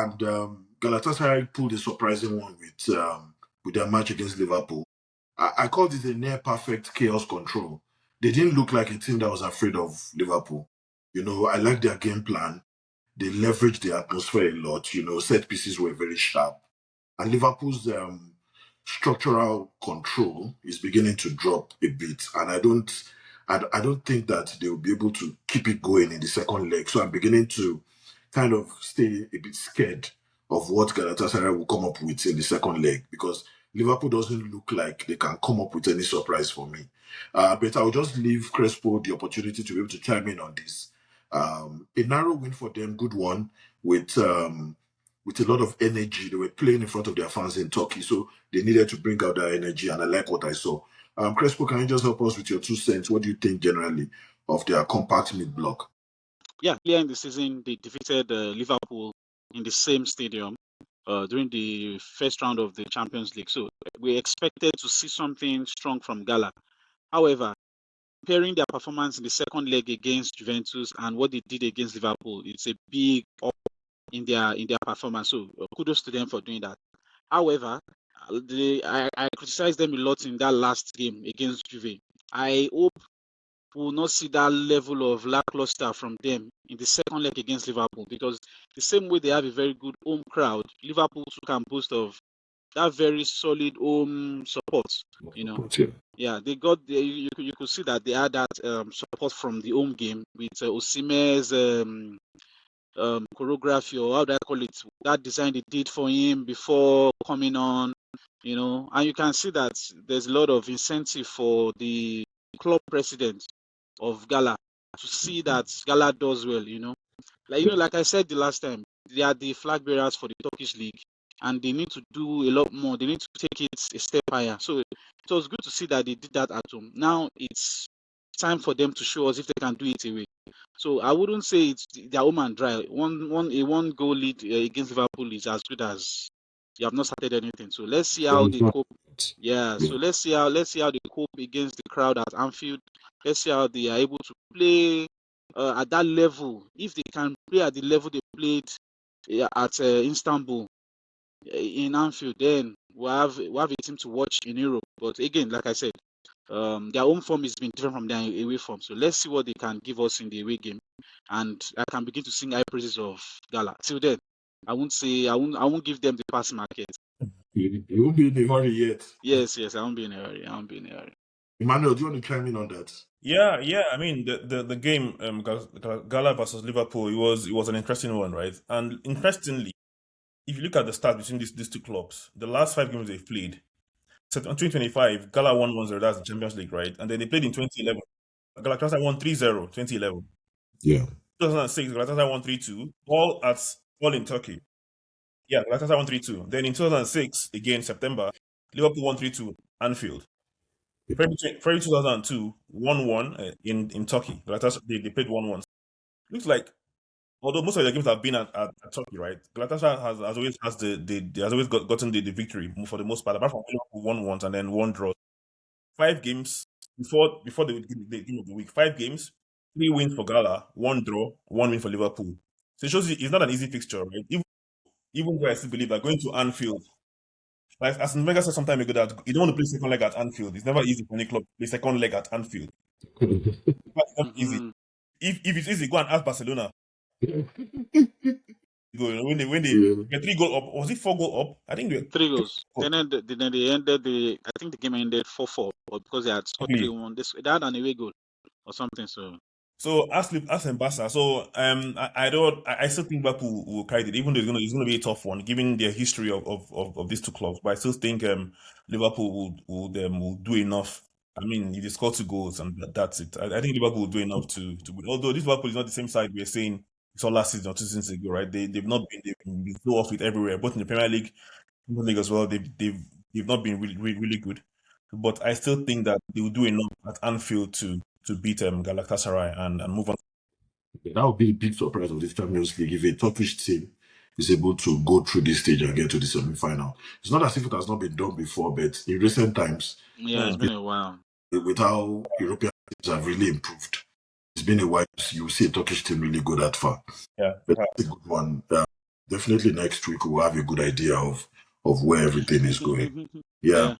and Galatasaray pulled a surprising one with their match against Liverpool. I called it a near perfect chaos control. They didn't look like a team that was afraid of Liverpool. I like their game plan. They leveraged the atmosphere a lot. Set pieces were very sharp. And Liverpool's structural control is beginning to drop a bit. And I don't think that they will be able to keep it going in the second leg. So I'm beginning to kind of stay a bit scared of what Galatasaray will come up with in the second leg, because Liverpool doesn't look like they can come up with any surprise for me. But I'll just leave Crespo the opportunity to be able to chime in on this. A narrow win for them, good one, with a lot of energy. They were playing in front of their fans in Turkey, so they needed to bring out that energy, and I like what I saw. Crespo, can you just help us with your 2 cents? What do you think generally of their compact mid-block? Yeah, earlier in the season, they defeated Liverpool in the same stadium during the first round of the Champions League. So we expected to see something strong from Gala. However, comparing their performance in the second leg against Juventus and what they did against Liverpool, it's a big up in their performance. So kudos to them for doing that. However, I criticized them a lot in that last game against Juve. I hope we will not see that level of lackluster from them in the second leg against Liverpool, because the same way they have a very good home crowd, Liverpool too can boast of that very solid home support. Yeah, they got you could see that they had that support from the home game with Osimhen's choreography, or how do I call it, that design they did for him before coming on, and you can see that there's a lot of incentive for the club president of Gala to see that Gala does well, like I said the last time, they are the flag bearers for the Turkish league, and they need to do a lot more. They need to take it a step higher. So it was good to see that they did that at home. Now it's time for them to show us if they can do it away. So I wouldn't say it's their home and dry. One goal lead against Liverpool is as good as you have not started anything. So let's see how they cope. Yeah. So let's see how they cope against the crowd at Anfield. Let's see how they are able to play at that level. If they can play at the level they played at Istanbul in Anfield, then we'll have a team to watch in Europe. But again, like I said, their home form is been different from their away form. So let's see what they can give us in the away game, and I can begin to sing high praises of Gala. Till then, I won't give them the pass market. You won't be in a hurry yet. Yes, I won't be in a hurry. Emmanuel, do you want to chime in on that? Yeah. I mean, the game Gala versus Liverpool, it was an interesting one, right? And interestingly, if you look at the stats between these two clubs, the last 5 games they've played, so in 2025, Gala won 1-0, that's the Champions League, right? And then they played in 2011. Galatasaray won 3-0, 2011. Yeah. 2006, Galatasaray won 3-2, all in Turkey. Yeah, Galatasaray won 3-2. Then in 2006, again, September, Liverpool won 3-2, Anfield. February 2002, 1-1 in Turkey. Galatasaray, they played 1-1. Looks like, although most of the games have been at Turkey, right? Galatasaray has always gotten the victory for the most part, apart from Liverpool won once and then 1 draw. 5 games before the game of the week. 5 games, 3 wins for Gala, 1 draw, 1 win for Liverpool. So it shows you it's not an easy fixture, right? Even though I still believe that going to Anfield, like as Wenger said some time ago, that you don't want to play second leg at Anfield. It's never easy for any club to play second leg at Anfield. It's not easy. If it's easy, go and ask Barcelona. When they get 3 goal up, was it 4 goal up? I think they 3 goals. Then they ended I think the game ended 4-4, but because they had scored 3-1, they had an away goal or something. So ask Barca. So I still think Liverpool will carry it, even though it's gonna be a tough one given their history of these 2 clubs. But I still think Liverpool will do enough. I mean, if they score 2 goals and that's it. I think Liverpool will do enough to win. Although this Liverpool is not the same side we were saying it's all last season or 2 seasons ago, right? They've been so off it everywhere, both in the Premier League, Champions League as well. They've not been really good. But I still think that they will do enough at Anfield to beat Galatasaray and move on. That would be a big surprise of this Champions League if a Turkish team is able to go through this stage and get to the semi-final. It's not as if it has not been done before, but in recent times, it's been a while. With how European teams have really improved, it's been a while you see a Turkish team really go that far. Yeah, but that's a good one. Definitely next week we'll have a good idea of where everything is going. Yeah. Yeah.